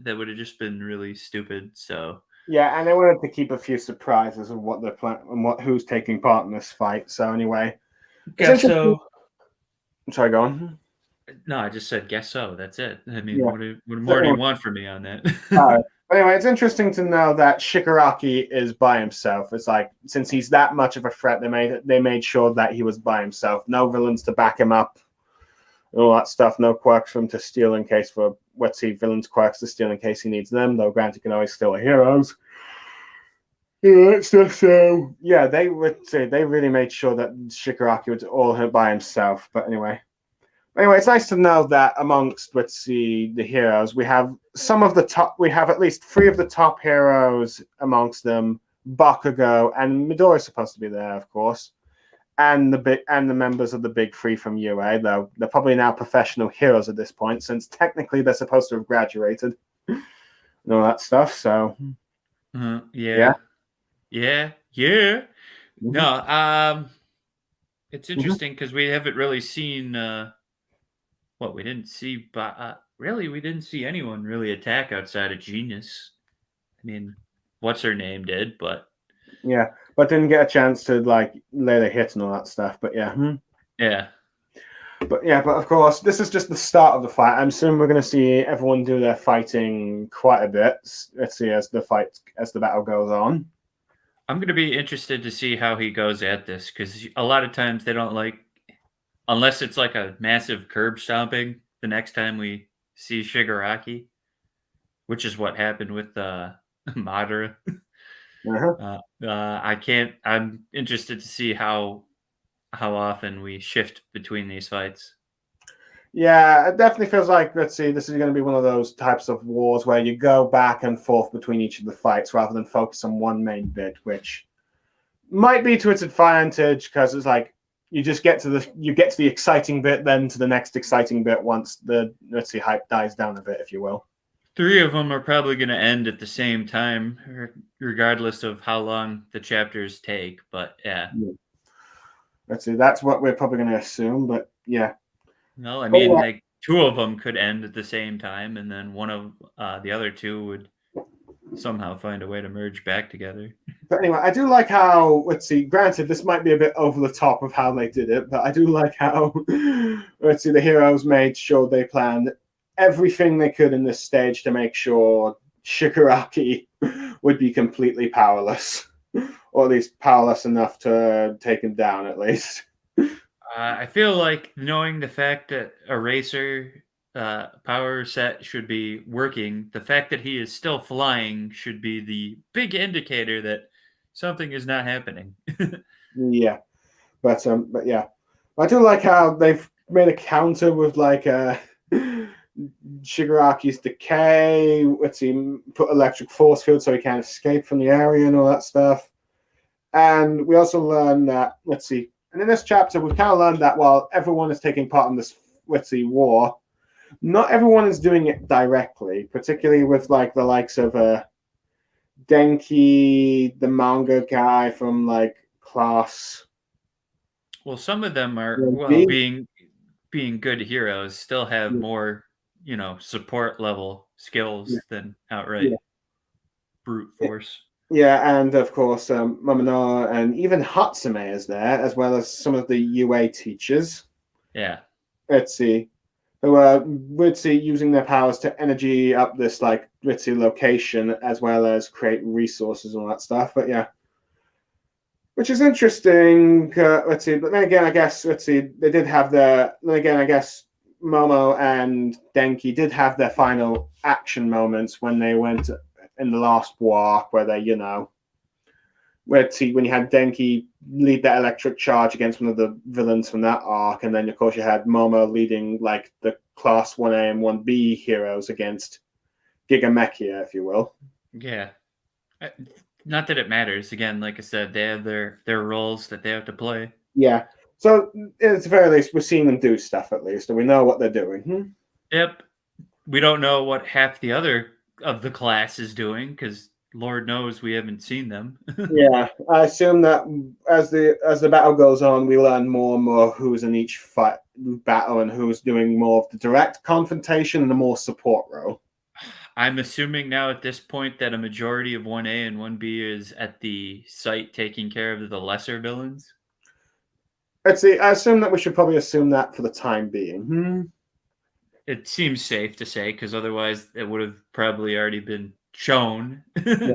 that would have just been really stupid. So yeah, and they wanted to keep a few surprises of what they're planning and who's taking part in this fight. So anyway, guess so. Sorry, go on. No, I just said guess so. That's it. I mean, what more do you want from me on that? Anyway, it's interesting to know that Shigaraki is by himself. It's like, since he's that much of a threat, they made sure that he was by himself. No villains to back him up. All that stuff. No quirks for him to steal in case for, let's see, villains' quirks to steal in case he needs them. Though, granted, he can always steal heroes. Yeah, so yeah, they would say they really made sure that Shigaraki was all by himself. But anyway, it's nice to know that amongst, let's see, the heroes, we have some of the top. We have at least 3 of the top heroes amongst them. Bakugo and Midori's supposed to be there, of course, and the members of the big 3 from UA. Though they're probably now professional heroes at this point, since technically they're supposed to have graduated and all that stuff. So yeah. No, it's interesting because we haven't really seen we didn't see, but really we didn't see anyone really attack outside of Genius. I mean, what's her name did, but yeah, but didn't get a chance to like lay the hit and all that stuff. But yeah. But of course, this is just the start of the fight. I'm assuming we're going to see everyone do their fighting quite a bit. Let's see as the battle goes on. I'm going to be interested to see how he goes at this, because a lot of times they don't like, unless it's like a massive curb stomping the next time we see Shigaraki, which is what happened with Madara. I'm interested to see how often we shift between these fights. Yeah, it definitely feels like, let's see, this is going to be one of those types of wars where you go back and forth between each of the fights rather than focus on one main bit, which might be to its advantage because it's like you just get to the exciting bit, then to the next exciting bit once the, let's see, hype dies down a bit, if you will. 3 of them are probably going to end at the same time, regardless of how long the chapters take. But yeah. let's see. That's what we're probably going to assume, but yeah. No, I But mean, yeah, like two of them could end at the same time, and then one of the other two would somehow find a way to merge back together. but anyway, I do like how, let's see, granted, this might be a bit over the top of how they did it, but I do like how, let's see, the heroes made sure they planned everything they could in this stage to make sure Shigaraki would be completely powerless, or at least powerless enough to take him down, at least. I feel like knowing the fact that Eraser power set should be working, the fact that he is still flying should be the big indicator that something is not happening. Yeah, but yeah, I do like how they've made a counter with like Shigaraki's decay. Let's see, put electric force field so he can't escape from the area and all that stuff. And we also learn that, let's see, and in this chapter, we've kind of learned that while everyone is taking part in this, let's see, war, not everyone is doing it directly, particularly with like the likes of Denki, the manga guy from like class Well, some of them are B. being good heroes still have more, support level Yeah, skills than outright yeah, brute force. yeah, and of course, Mamano and even Hatsume is there, as well as some of the UA teachers. Yeah. Let's see, who are let's see using their powers to energy up this like let's see location as well as create resources and all that stuff. But yeah, which is interesting. Let's see, but then again, I guess let's see, they did have their. Then again, I guess Momo and Denki did have their final action moments when they went in the last walk, where they, let's see, when you had Denki lead that electric charge against one of the villains from that arc, and then of course you had Momo leading like the class 1A and 1B heroes against Gigamechia, if you will. Yeah. Not that it matters. Again, like I said, they have their roles that they have to play. Yeah. So at the very least, we're seeing them do stuff at least, and we know what they're doing. Yep. We don't know what half the other of the class is doing because Lord knows we haven't seen them. Yeah, I assume that as the battle goes on, we learn more and more who's in each fight battle and who's doing more of the direct confrontation and the more support role. I'm assuming now at this point that a majority of 1A and 1B is at the site taking care of the lesser villains. Let's see. I assume that we should probably assume that for the time being. It seems safe to say because otherwise it would have probably already been shown. Yeah.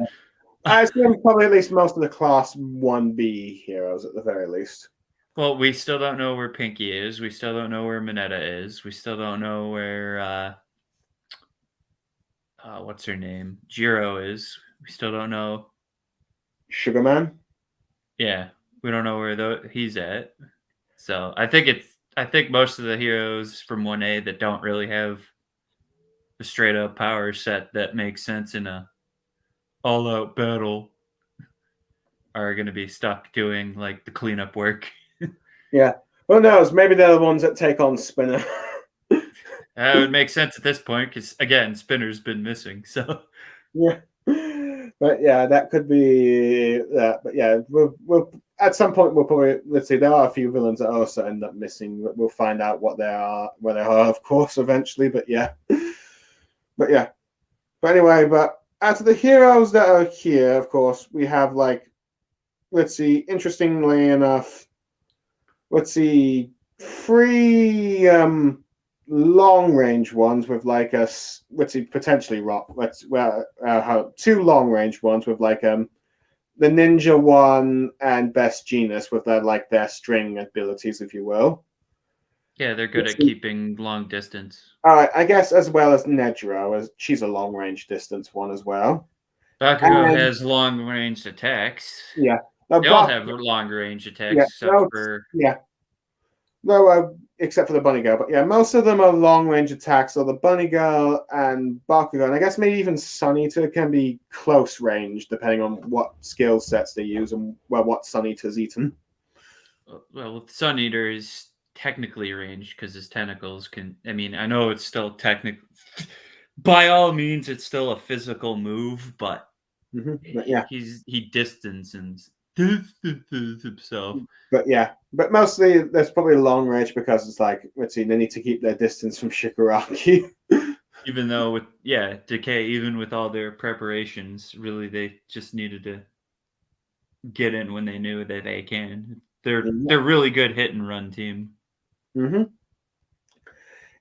I assume probably at least most of the class 1B heroes at the very least. Well, we still don't know where Pinky is. We still don't know where Mineta is. We still don't know where what's her name? Jiro is. We still don't know. Sugarman. Yeah, we don't know where he's at. So I think most of the heroes from 1A that don't really have the straight up power set that makes sense in a all out battle are going to be stuck doing like the cleanup work. Yeah. Who knows? Maybe they're the ones that take on Spinner. That would make sense at this point because again, Spinner's been missing. So Yeah. But yeah, that could be that. But yeah, we'll at some point we'll probably let's see. There are a few villains that also end up missing. We'll find out what they are, where they are, of course, eventually. But yeah, but yeah. But anyway, but out of the heroes that are here, of course, we have like let's see. Interestingly enough, let's see, three long range ones with like a let's see potentially rock let's two long range ones with like the ninja one and best genus with their like their string abilities, if you will. yeah, they're good at keeping long distance. All right, I guess as well as Nejiro, as she's a long range distance one as well. Bakugo And has long range attacks. yeah, They all have long range attacks yeah, except for yeah, no, except for the bunny girl. But yeah, most of them are long range attacks. So the bunny girl and Bakugo, and I guess maybe even Sunnita can be close range, depending on what skill sets they use and what Sunnita's eaten. well, with Sun Eater is technically ranged because his tentacles can. I mean, I know it's still technical. By all means, it's still a physical move, but But yeah, he distances himself. But yeah, but mostly there's probably long range because it's like, let's see, they need to keep their distance from Shigaraki. Even though with Decay, even with all their preparations, really they just needed to get in when they knew that they can. They're really good hit and run team. Mm-hmm.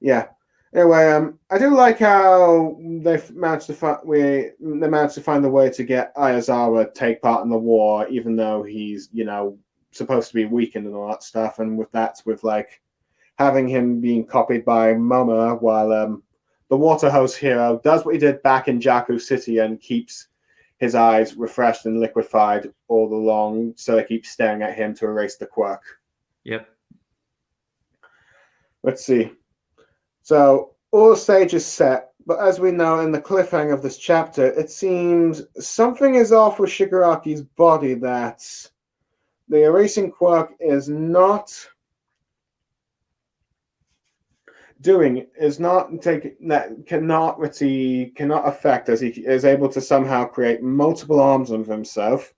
Yeah. Anyway, I do like how they've managed to find the way to get Ayazawa take part in the war, even though he's supposed to be weakened and all that stuff. And with like having him being copied by Momo, while the water hose hero does what he did back in Jakku City and keeps his eyes refreshed and liquefied all along, so they keep staring at him to erase the quirk. Yep. Let's see. So all the stage is set, but as we know in the cliffhanger of this chapter, it seems something is off with Shigaraki's body, that the erasing quirk is not cannot affect, as he is able to somehow create multiple arms of himself.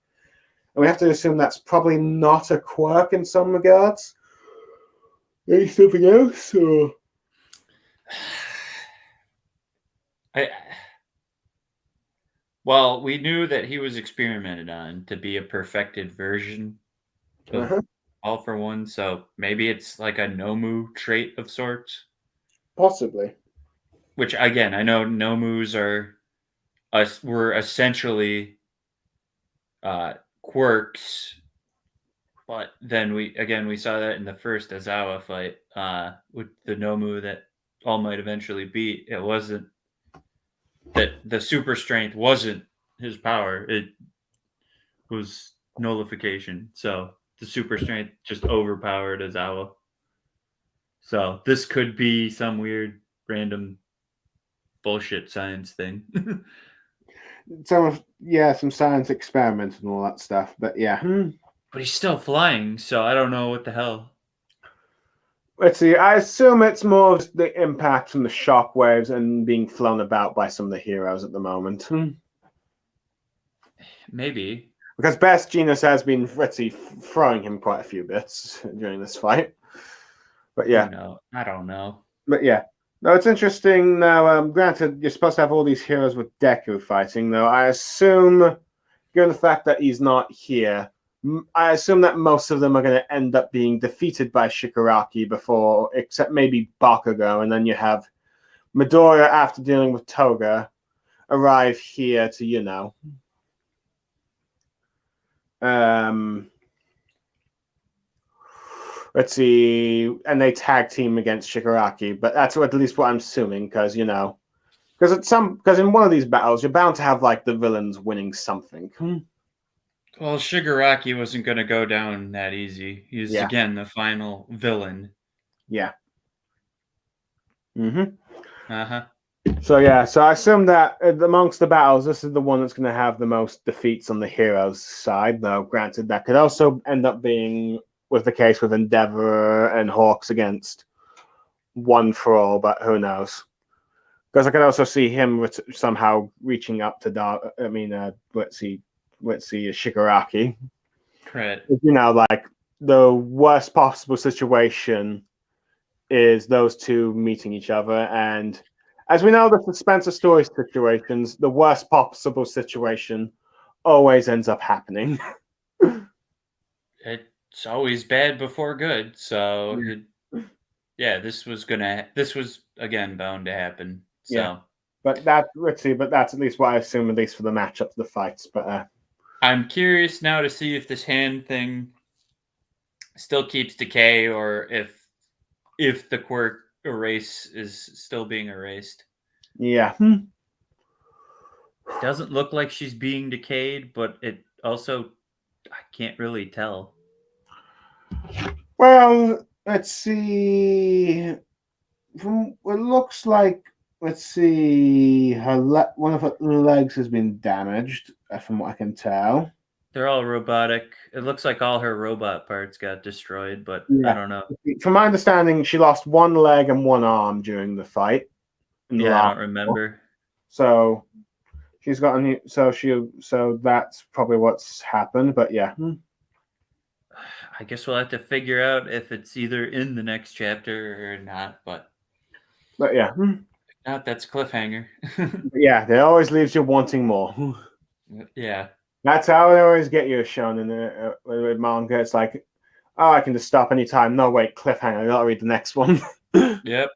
And we have to assume that's probably not a quirk in some regards. Maybe something else, or Well, we knew that he was experimented on to be a perfected version of All for One, so maybe it's like a Nomu trait of sorts. Possibly. Which again, I know Nomus were essentially quirks, but then we saw that in the first Azawa fight with the Nomu that All Might eventually beat. It wasn't that the super strength wasn't his power; it was nullification. So the super strength just overpowered Azawa. So this could be some weird random bullshit science thing. Some science experiment and all that stuff. But yeah. But he's still flying, so I don't know what the hell. Let's see. I assume it's more of the impact from the shock waves and being flown about by some of the heroes at the moment. Maybe. Because Best Genius has been, throwing him quite a few bits during this fight. But yeah. No, I don't know. But yeah. No, it's interesting. Now, granted, you're supposed to have all these heroes with Deku fighting, though. I assume, given the fact that he's not here, I assume that most of them are going to end up being defeated by Shigaraki before, except maybe Bakugo, and then you have Midoriya, after dealing with Toga, arrive here to, let's see, and they tag team against Shigaraki, but that's at least what I'm assuming, because in one of these battles, you're bound to have like the villains winning something. Well, Shigaraki wasn't going to go down that easy. He's again the final villain. Yeah. Uh-huh. So I assume that amongst the battles, this is the one that's going to have the most defeats on the hero's side. Though, granted, that could also end up being was the case with Endeavor and Hawks against One for All, but who knows? Because I can also see him somehow reaching up to let's see, Shigaraki. Right. Like the worst possible situation is those two meeting each other, and as we know, the Spencer Story situations, the worst possible situation always ends up happening. It's always bad before good, so this was again bound to happen. So. Yeah, but that's at least what I assume, at least for the matchup, the fights. But I'm curious now to see if this hand thing still keeps Decay, or if the quirk erase is still being erased. Yeah. It doesn't look like she's being decayed, but it also, I can't really tell. Well, let's see. From what looks like, let's see, one of her legs has been damaged, from what I can tell. They're all robotic. It looks like all her robot parts got destroyed, but I don't know. From my understanding, she lost one leg and one arm during the fight. I don't remember. So She's got a new, so that's probably what's happened. But yeah, I guess we'll have to figure out if it's either in the next chapter or not. But yeah, if not, that's cliffhanger. yeah. It always leaves you wanting more. Yeah. That's how they always get you shown in the with manga. It's like, oh, I can just stop anytime. No, wait, cliffhanger. I gotta read the next one. Yep.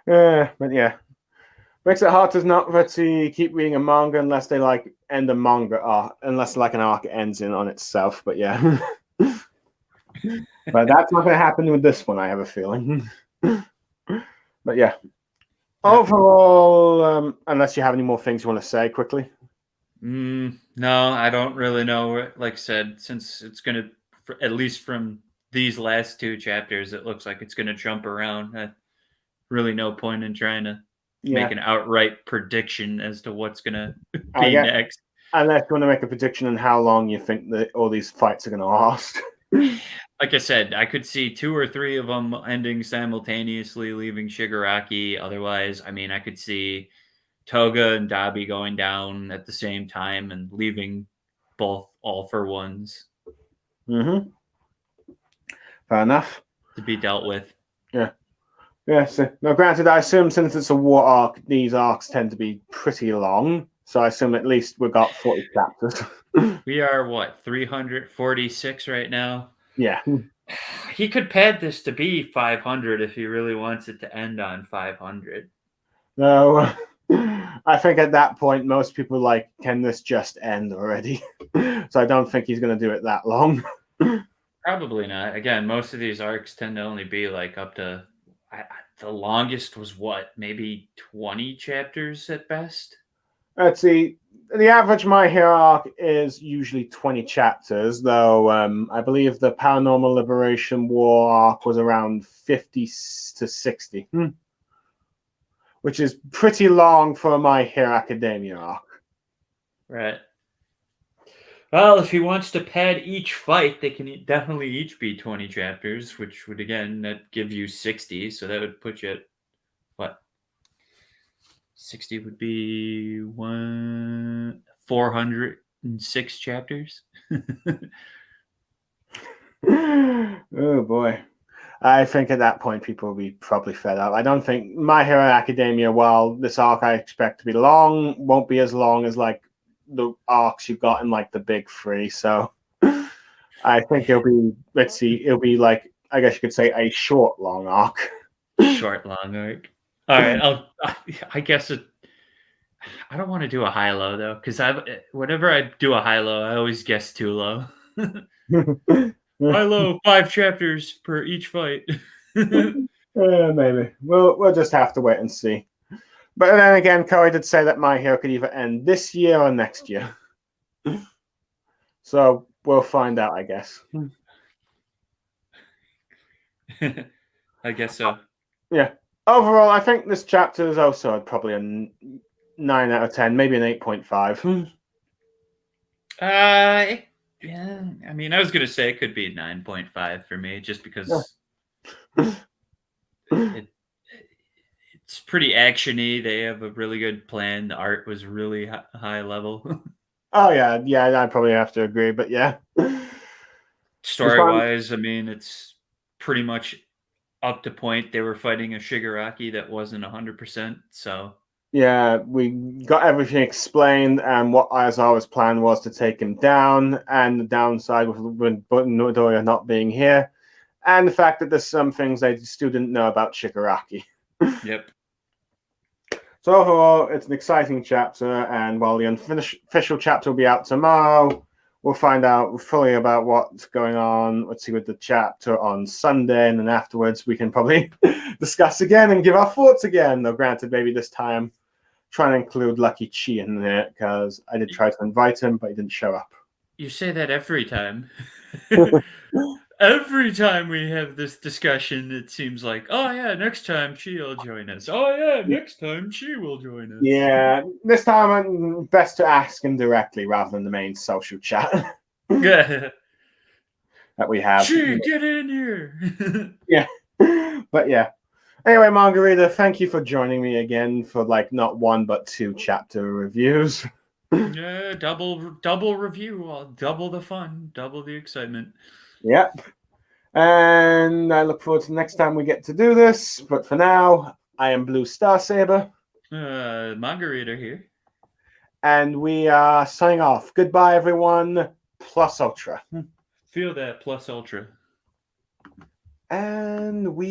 But yeah, makes it hard to keep reading a manga unless they like end a manga arc, unless like an arc ends in on itself. But yeah, but that's not going to happen with this one. I have a feeling. But yeah, overall, unless you have any more things you want to say quickly. No, I don't really know. Like I said, since it's going to, at least from these last two chapters, it looks like it's going to jump around. Really no point in trying to make an outright prediction as to what's going to be next. Unless you want to make a prediction on how long you think that all these fights are going to last. Like I said, I could see 2 or 3 of them ending simultaneously, leaving Shigaraki. Otherwise, I mean, I could see Toga and Dabi going down at the same time and leaving both all for ones. Mm-hmm. Fair enough. To be dealt with. Yeah. Yes. Now, granted, I assume since it's a war arc, these arcs tend to be pretty long. So I assume at least we've got 40 chapters. We are, what, 346 right now? Yeah. He could pad this to be 500 if he really wants it to end on 500. No, I think at that point, most people like, can this just end already? So I don't think he's going to do it that long. Probably not. Again, most of these arcs tend to only be like up to, the longest was what, maybe 20 chapters at best? Let's see. The average My Hero arc is usually 20 chapters, though I believe the Paranormal Liberation War arc was around 50 to 60, which is pretty long for a My Hero Academia arc. Right. Well, if he wants to pad each fight, they can definitely each be 20 chapters, which would, again, that give you 60. So that would put you at, what? 60 would be 406 chapters. Oh, boy. I think at that point, people will be probably fed up. I don't think My Hero Academia, while this arc I expect to be long, won't be as long as like the arcs you got in like the big 3. So I think it'll be, it'll be like, I guess you could say a short, long arc. Short, long arc. All right. I guess I don't want to do a high low though, because whenever I do a high low, I always guess too low. High low, 5 chapters per each fight. Maybe we'll just have to wait and see. But then again, Koei did say that My Hero could either end this year or next year. So we'll find out, I guess. I guess so. Yeah. Overall, I think this chapter is also probably a 9 out of 10, maybe an 8.5. Yeah. I mean, I was gonna say it could be 9.5 for me, just because it's pretty actiony. They have a really good plan. The art was really high level. Oh yeah, I'd probably have to agree, but yeah. Story-wise, I mean, it's pretty much up to point. They were fighting a Shigaraki that wasn't 100%, so yeah, we got everything explained, and what Aizawa's plan was to take him down, and the downside with Midoriya not being here, and the fact that there's some things they still didn't know about Shigaraki. Yep. So overall, it's an exciting chapter, and while the official chapter will be out tomorrow, we'll find out fully about what's going on, let's see, with the chapter on Sunday, and then afterwards we can probably discuss again and give our thoughts again, though granted, maybe this time try and include Lucky Chi in there, because I did try to invite him, but he didn't show up. You say that every time. Every time we have this discussion, it seems like, oh yeah, next time she'll join us. Oh yeah, next time she will join us. Yeah, this time I'm best to ask him directly rather than the main social chat that we have. She, get in here. Yeah, but yeah. Anyway, Margarita, thank you for joining me again for like not one but 2 chapter reviews. Yeah, double review, double the fun, double the excitement. Yep. And I look forward to the next time we get to do this. But for now, I am Blue Star Saber. Mangareader here. And we are signing off. Goodbye, everyone. Plus Ultra. Feel that plus ultra. And we